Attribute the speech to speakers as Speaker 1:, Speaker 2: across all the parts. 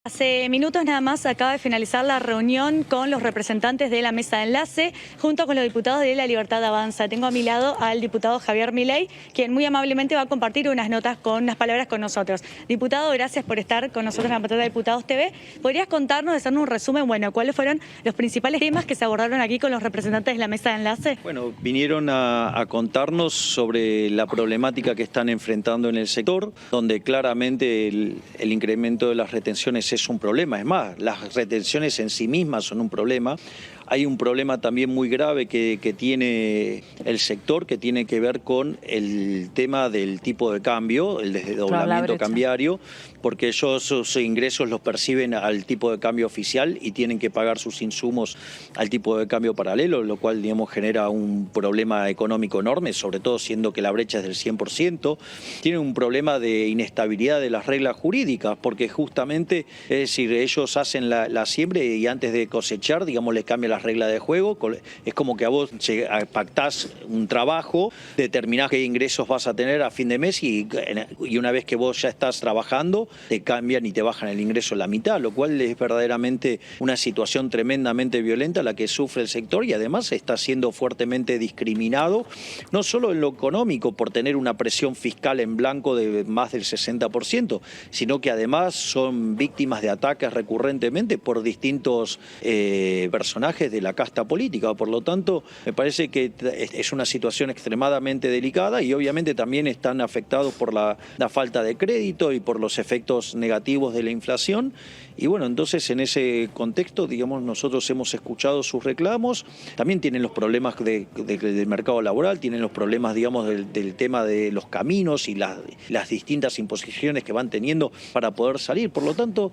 Speaker 1: Hace minutos nada más acaba de finalizar la reunión con los representantes de la mesa de enlace junto con los diputados de La Libertad Avanza. Tengo a mi lado al diputado Javier Milei, quien muy amablemente va a compartir unas notas con unas palabras con nosotros. Diputado, gracias por estar con nosotros en la pantalla de Diputados TV. ¿Podrías contarnos, hacernos un resumen, cuáles fueron los principales temas que se abordaron aquí con los representantes de la mesa de enlace?
Speaker 2: Bueno, vinieron a contarnos sobre la problemática que están enfrentando en el sector, donde claramente el incremento de las retenciones es un problema. Es más, las retenciones en sí mismas son un problema. Hay un problema también muy grave que tiene el sector, que tiene que ver con el tema del tipo de cambio, el desdoblamiento cambiario, porque ellos sus ingresos los perciben al tipo de cambio oficial y tienen que pagar sus insumos al tipo de cambio paralelo, lo cual, digamos, genera un problema económico enorme, sobre todo siendo que la brecha es del 100%. Tienen un problema de inestabilidad de las reglas jurídicas, porque justamente, es decir, ellos hacen la siembra y antes de cosechar, digamos, les cambian las reglas de juego. Es como que a vos pactás un trabajo, determinás qué ingresos vas a tener a fin de mes y una vez que vos ya estás trabajando, te cambian y te bajan el ingreso a la mitad, lo cual es verdaderamente una situación tremendamente violenta la que sufre el sector y además está siendo fuertemente discriminado, no solo en lo económico por tener una presión fiscal en blanco de más del 60%, sino que además son víctimas de ataques recurrentemente por distintos personajes de la casta política. Por lo tanto, me parece que es una situación extremadamente delicada y obviamente también están afectados por la falta de crédito y por los efectos negativos de la inflación. Y bueno, entonces en ese contexto, digamos, nosotros hemos escuchado sus reclamos. También tienen los problemas del mercado laboral, tienen los problemas, digamos, del tema de los caminos y las distintas imposiciones que van teniendo para poder salir. Por lo tanto,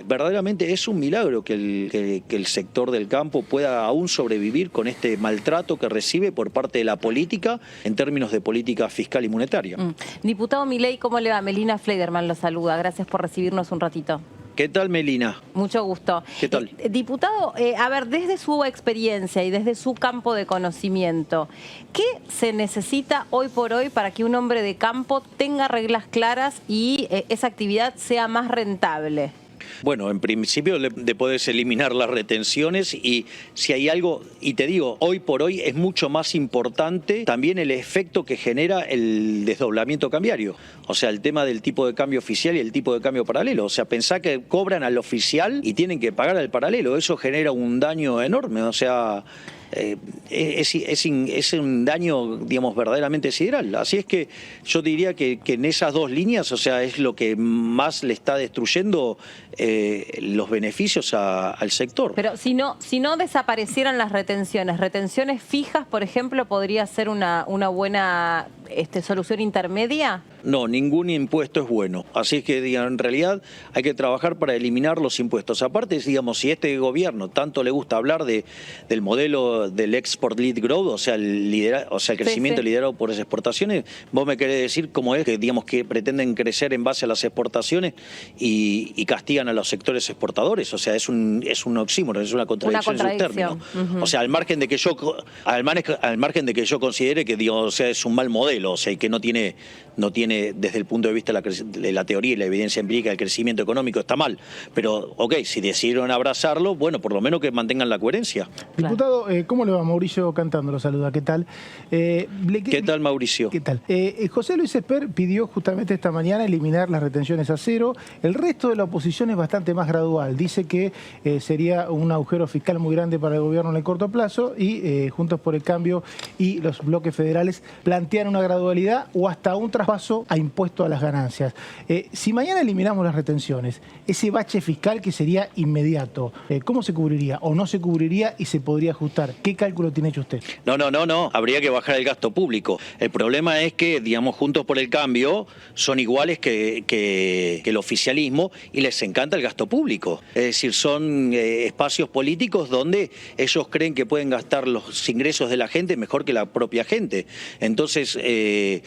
Speaker 2: verdaderamente es un milagro que el sector del campo pueda aún sobrevivir con este maltrato que recibe por parte de la política en términos de política fiscal y monetaria.
Speaker 3: Diputado Milei, ¿cómo le va? Melina Flederman lo saluda. Gracias por recibirnos un ratito.
Speaker 2: ¿Qué tal, Melina?
Speaker 3: Mucho gusto.
Speaker 2: ¿Qué tal?
Speaker 3: Diputado, a ver, desde su experiencia y desde su campo de conocimiento, ¿qué se necesita hoy por hoy para que un hombre de campo tenga reglas claras y esa actividad sea más rentable?
Speaker 2: Bueno, en principio le podés eliminar las retenciones y si hay algo, y te digo, hoy por hoy es mucho más importante también el efecto que genera el desdoblamiento cambiario. O sea, el tema del tipo de cambio oficial y el tipo de cambio paralelo. O sea, pensá que cobran al oficial y tienen que pagar al paralelo. Eso genera un daño enorme. O sea, es un daño, digamos, verdaderamente sideral. Así es que yo diría que en esas dos líneas, o sea, es lo que más le está destruyendo los beneficios al sector.
Speaker 3: Pero si no desaparecieran las retenciones fijas, por ejemplo, ¿podría ser una buena solución intermedia?
Speaker 2: No, ningún impuesto es bueno. Así es que, digamos, en realidad hay que trabajar para eliminar los impuestos. Aparte, digamos, si este gobierno tanto le gusta hablar del modelo del export-led growth, o sea, el crecimiento liderado por las exportaciones, vos me querés decir cómo es que, digamos, que pretenden crecer en base a las exportaciones y castigan a los sectores exportadores. O sea, es un oxímoron, es una contradicción en sus términos. O sea, al margen de que yo considere que, digamos, o sea, es un mal modelo, o sea, y que no tiene desde el punto de vista de la teoría y la evidencia empírica, el crecimiento económico está mal. Pero, ok, si decidieron abrazarlo, bueno, por lo menos que mantengan la coherencia.
Speaker 4: Diputado, ¿cómo le va? Mauricio Cantando lo saluda. ¿Qué tal?
Speaker 2: ¿Qué tal, Mauricio?
Speaker 4: ¿Qué tal? José Luis Esper pidió justamente esta mañana eliminar las retenciones a cero. El resto de la oposición es bastante más gradual. Dice que sería un agujero fiscal muy grande para el gobierno en el corto plazo y Juntos por el Cambio y los bloques federales plantean una gradualidad o hasta un traspaso a impuesto a las ganancias. Si mañana eliminamos las retenciones, ese bache fiscal que sería inmediato, ¿cómo se cubriría o no se cubriría y se podría ajustar? ¿Qué cálculo tiene hecho usted?
Speaker 2: No. Habría que bajar el gasto público. El problema es que, digamos, Juntos por el Cambio son iguales que el oficialismo y les encanta el gasto público. Es decir, son espacios políticos donde ellos creen que pueden gastar los ingresos de la gente mejor que la propia gente. Entonces,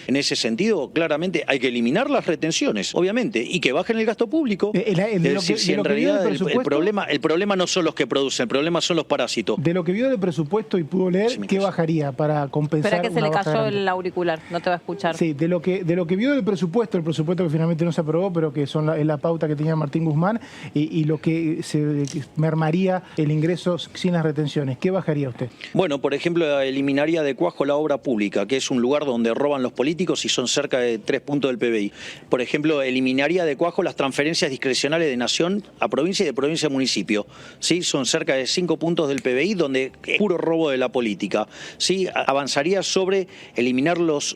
Speaker 2: en ese sentido, claramente hay que eliminar las retenciones, obviamente, y que bajen el gasto público. Si en realidad el problema no son los que producen, el problema son los parásitos.
Speaker 4: De lo que vio del presupuesto y pudo leer, ¿qué bajaría para compensar?
Speaker 3: Espera que se le cayó el auricular, no te va a escuchar.
Speaker 4: Sí, de lo que vio del presupuesto, el presupuesto que finalmente no se aprobó, pero que es la pauta que tenía Martín Guzmán, y lo que se mermaría el ingreso sin las retenciones, ¿qué bajaría usted?
Speaker 2: Bueno, por ejemplo, eliminaría de cuajo la obra pública, que es un lugar donde roban los políticos y son cerca de 3 puntos del PBI. Por ejemplo, eliminaría de cuajo las transferencias discrecionales de nación a provincia y de provincia a municipio. ¿Sí? Son cerca de 5 puntos del PBI, donde es puro robo de la política. ¿Sí? Avanzaría sobre eliminar los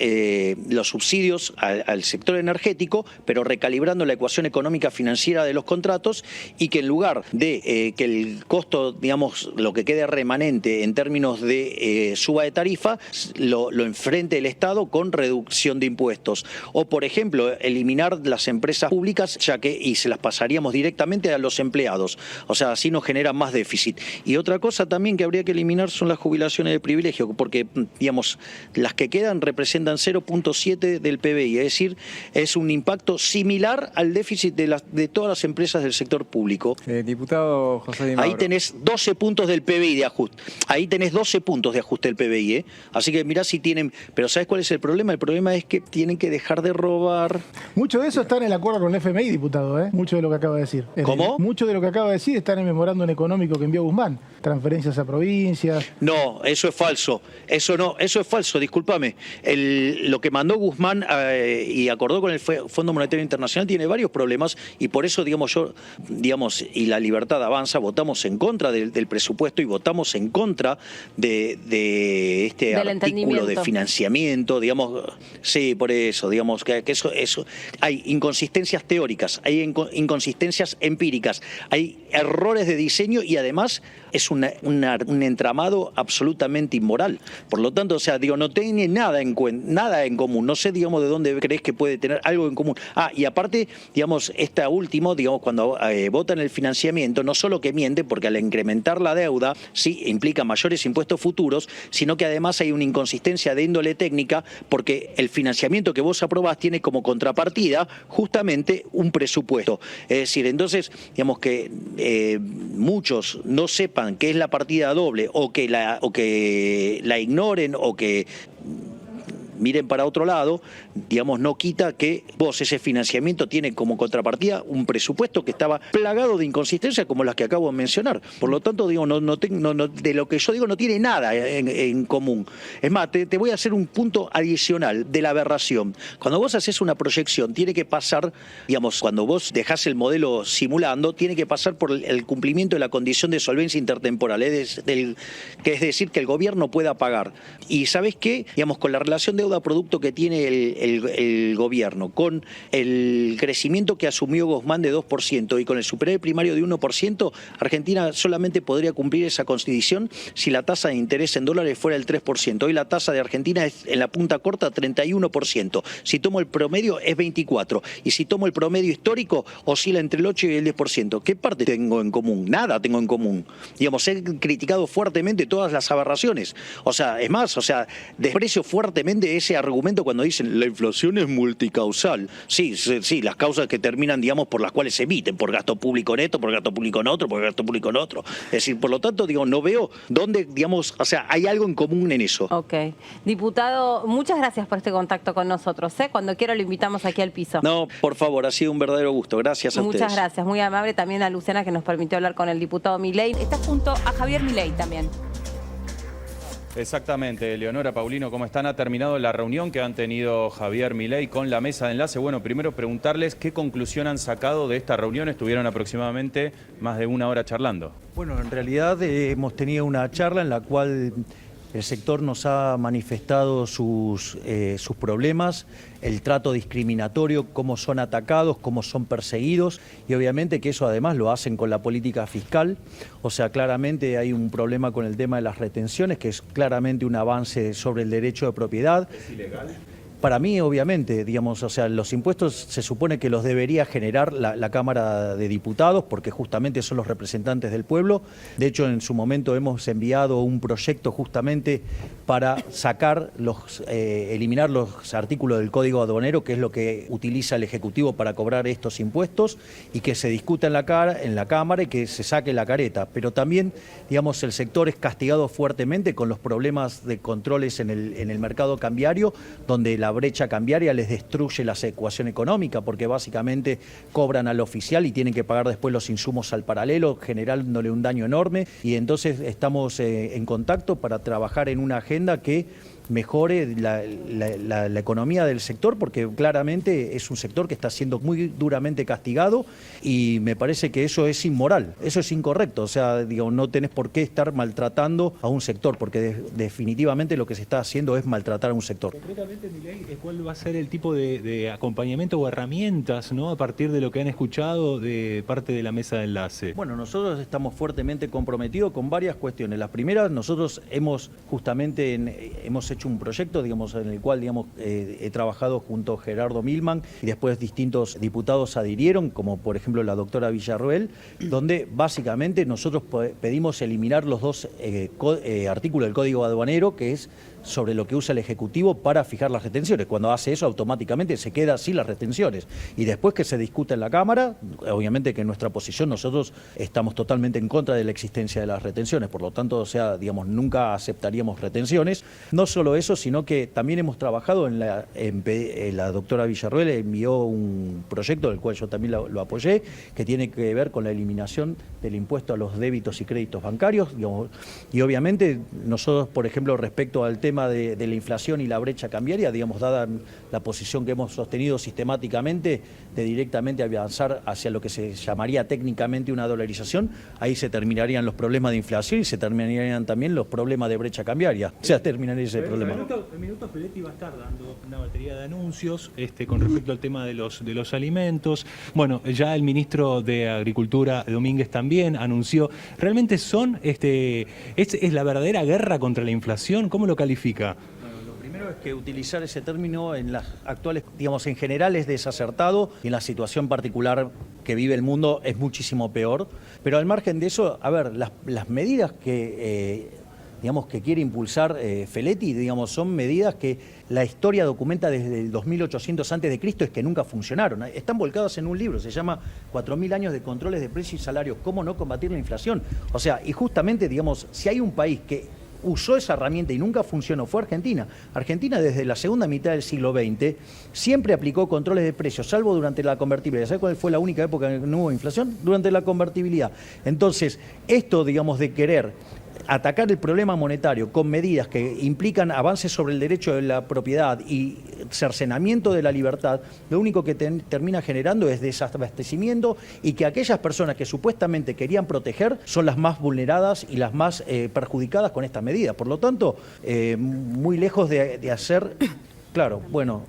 Speaker 2: subsidios al sector energético, pero recalibrando la ecuación económica financiera de los contratos, y que en lugar de que el costo, digamos, lo que quede remanente en términos de suba de tarifa, lo enfrente el Estado con reducción de impuestos. O, por ejemplo, eliminar las empresas públicas, y se las pasaríamos directamente a los empleados. O sea, así no genera más déficit. Y otra cosa también que habría que eliminar son las jubilaciones de privilegio, porque, digamos, las que quedan representan 0.7 del PBI, es decir, es un impacto similar al déficit de todas las empresas del sector público.
Speaker 5: Diputado José Di Mauro.
Speaker 2: Ahí tenés 12 puntos del PBI de ajuste. Ahí tenés 12 puntos de ajuste del PBI, ¿eh? Así que mirá si tienen... Pero ¿sabes cuál es el problema? El problema es que tienen que dejar de robar.
Speaker 4: Mucho de eso está en el acuerdo con el FMI, diputado, ¿eh? Mucho de lo que acaba de decir.
Speaker 2: ¿Cómo?
Speaker 4: Mucho de lo que acaba de decir está en el memorándum económico que envió Guzmán. Transferencias a provincias.
Speaker 2: No, eso es falso. Eso es falso, discúlpame. Lo que mandó Guzmán y acordó con el Fondo Monetario Internacional tiene varios problemas, y por eso, digamos, y la Libertad Avanza votamos en contra del presupuesto y votamos en contra de este
Speaker 3: del
Speaker 2: artículo de financiamiento, digamos. Sí, por eso, digamos, que eso hay inconsistencias teóricas, hay inconsistencias empíricas, hay errores de diseño, y además es un entramado absolutamente inmoral. Por lo tanto, o sea, no tiene nada en común. No sé, digamos, de dónde crees que puede tener algo en común. Y aparte, digamos, esta última, digamos, cuando votan el financiamiento, no solo que miente, porque al incrementar la deuda, sí, implica mayores impuestos futuros, sino que además hay una inconsistencia de índole técnica, porque el financiamiento que vos aprobás tiene como contrapartida justamente un presupuesto. Es decir, entonces, digamos que muchos no sepan qué es la partida doble, o que la ignoren, o que miren para otro lado, digamos, no quita que ese financiamiento tiene como contrapartida un presupuesto que estaba plagado de inconsistencias como las que acabo de mencionar. Por lo tanto, digo, de lo que yo digo no tiene nada en común. Es más, te voy a hacer un punto adicional de la aberración. Cuando vos haces una proyección, tiene que pasar, digamos, cuando vos dejás el modelo simulando, tiene que pasar por el cumplimiento de la condición de solvencia intertemporal, que es decir, que el gobierno pueda pagar. Y ¿sabés qué? Digamos, con la relación de deuda-producto que tiene el gobierno, con el crecimiento que asumió Guzmán de 2% y con el superávit primario de 1%, Argentina solamente podría cumplir esa condición si la tasa de interés en dólares fuera el 3%. Hoy la tasa de Argentina es en la punta corta 31%. Si tomo el promedio es 24%. Y si tomo el promedio histórico oscila entre el 8 y el 10%. ¿Qué parte tengo en común? Nada tengo en común. Digamos, he criticado fuertemente todas las aberraciones. O sea, es más, desprecio fuertemente ese argumento cuando dicen la inflación es multicausal. Sí, las causas que terminan, digamos, por las cuales se emiten, por gasto público neto, por gasto público en otro, por gasto público en otro. Es decir, por lo tanto, no veo dónde, digamos, hay algo en común en eso.
Speaker 3: Ok. Diputado, muchas gracias por este contacto con nosotros. Cuando quiera lo invitamos aquí al piso.
Speaker 2: No, por favor, ha sido un verdadero gusto. Gracias a ustedes.
Speaker 3: Muchas gracias, muy amable también a Luciana, que nos permitió hablar con el diputado Milei. Está junto a Javier Milei también.
Speaker 5: Exactamente, Leonora, Paulino, ¿cómo están? Ha terminado la reunión que han tenido Javier Milei con la mesa de enlace. Bueno, primero preguntarles qué conclusión han sacado de esta reunión. Estuvieron aproximadamente más de una hora charlando.
Speaker 2: Bueno, en realidad hemos tenido una charla en la cual el sector nos ha manifestado sus problemas, el trato discriminatorio, cómo son atacados, cómo son perseguidos, y obviamente que eso además lo hacen con la política fiscal. O sea, claramente hay un problema con el tema de las retenciones, que es claramente un avance sobre el derecho de propiedad.
Speaker 5: ¿Es ilegal?
Speaker 2: Para mí, obviamente, digamos, o sea, los impuestos se supone que los debería generar la Cámara de Diputados, porque justamente son los representantes del pueblo. De hecho, en su momento hemos enviado un proyecto justamente para eliminar los artículos del Código Aduanero, que es lo que utiliza el Ejecutivo para cobrar estos impuestos, y que se discuta en la Cámara y que se saque la careta. Pero también, digamos, el sector es castigado fuertemente con los problemas de controles en el mercado cambiario, donde la brecha cambiaria les destruye la ecuación económica, porque básicamente cobran al oficial y tienen que pagar después los insumos al paralelo, generándole un daño enorme. Y entonces estamos en contacto para trabajar en una agenda que mejore la economía del sector, porque claramente es un sector que está siendo muy duramente castigado, y me parece que eso es inmoral, eso es incorrecto. O sea, digo, no tenés por qué estar maltratando a un sector, porque definitivamente lo que se está haciendo es maltratar a un sector.
Speaker 6: Concretamente, Milei, ¿cuál va a ser el tipo de acompañamiento o herramientas, ¿no?, a partir de lo que han escuchado de parte de la mesa de enlace?
Speaker 2: Bueno, nosotros estamos fuertemente comprometidos con varias cuestiones. La primera, nosotros hemos hecho un proyecto, digamos, en el cual, digamos, he trabajado junto a Gerardo Milman, y después distintos diputados adhirieron, como por ejemplo la doctora Villarroel, donde básicamente nosotros pedimos eliminar los dos artículos del Código Aduanero, que es sobre lo que usa el Ejecutivo para fijar las retenciones. Cuando hace eso, automáticamente se queda sin las retenciones. Y después que se discute en la Cámara, obviamente que en nuestra posición nosotros estamos totalmente en contra de la existencia de las retenciones. Por lo tanto, o sea, digamos, nunca aceptaríamos retenciones. No solo eso, sino que también hemos trabajado la doctora Villarroel envió un proyecto del cual yo también lo apoyé, que tiene que ver con la eliminación del impuesto a los débitos y créditos bancarios, digamos, y obviamente nosotros, por ejemplo, respecto al tema de la inflación y la brecha cambiaria, digamos, dada la posición que hemos sostenido sistemáticamente de directamente avanzar hacia lo que se llamaría técnicamente una dolarización, ahí se terminarían los problemas de inflación y se terminarían también los problemas de brecha cambiaria. O sea, terminaría ese problema.
Speaker 6: En minutos Feletti va a estar dando una batería de anuncios con respecto al tema de los alimentos. Bueno, ya el ministro de Agricultura, Domínguez, también anunció. ¿Realmente es la verdadera guerra contra la inflación? ¿Cómo lo califica?
Speaker 2: Bueno, lo primero es que utilizar ese término en las actuales, digamos, en general es desacertado, y en la situación particular que vive el mundo es muchísimo peor. Pero al margen de eso, a ver, las medidas que quiere impulsar Feletti, digamos, son medidas que la historia documenta desde el 2800 a.C., es que nunca funcionaron. Están volcadas en un libro, se llama 4000 años de controles de precios y salarios, cómo no combatir la inflación. O sea, y justamente, digamos, si hay un país que usó esa herramienta y nunca funcionó, fue Argentina. Argentina, desde la segunda mitad del siglo XX, siempre aplicó controles de precios, salvo durante la convertibilidad. ¿Sabes cuál fue la única época en que no hubo inflación? Durante la convertibilidad. Entonces, esto, digamos, de querer atacar el problema monetario con medidas que implican avances sobre el derecho de la propiedad y cercenamiento de la libertad, lo único que termina generando es desabastecimiento, y que aquellas personas que supuestamente querían proteger son las más vulneradas y las más perjudicadas con esta medida. Por lo tanto, muy lejos de hacer... Claro, bueno,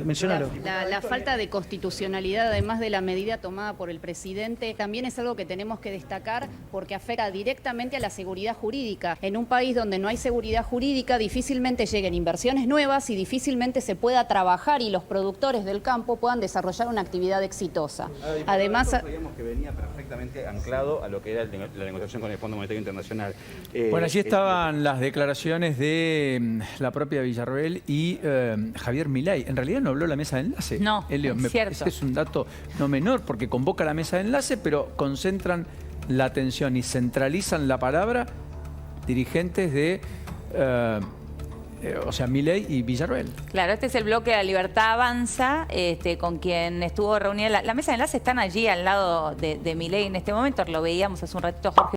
Speaker 2: mencionalo.
Speaker 7: La falta de constitucionalidad, además de la medida tomada por el presidente, también es algo que tenemos que destacar, porque afecta directamente a la seguridad jurídica. En un país donde no hay seguridad jurídica, difícilmente lleguen inversiones nuevas y difícilmente se pueda trabajar y los productores del campo puedan desarrollar una actividad exitosa. Además,
Speaker 8: creíamos que venía perfectamente anclado a lo que era la negociación con el Fondo Monetario Internacional.
Speaker 9: Bueno, allí estaban las declaraciones de la propia Villarroel y Javier Milei. En realidad no habló la mesa de enlace.
Speaker 3: No, es cierto.
Speaker 9: Ese es un dato no menor, porque convoca la mesa de enlace, pero concentran la atención y centralizan la palabra dirigentes de, Milei y Villarroel.
Speaker 10: Claro, este es el bloque de La Libertad Avanza, con quien estuvo reunida. La mesa de enlace están allí al lado de Milei en este momento, lo veíamos hace un ratito, Jorge.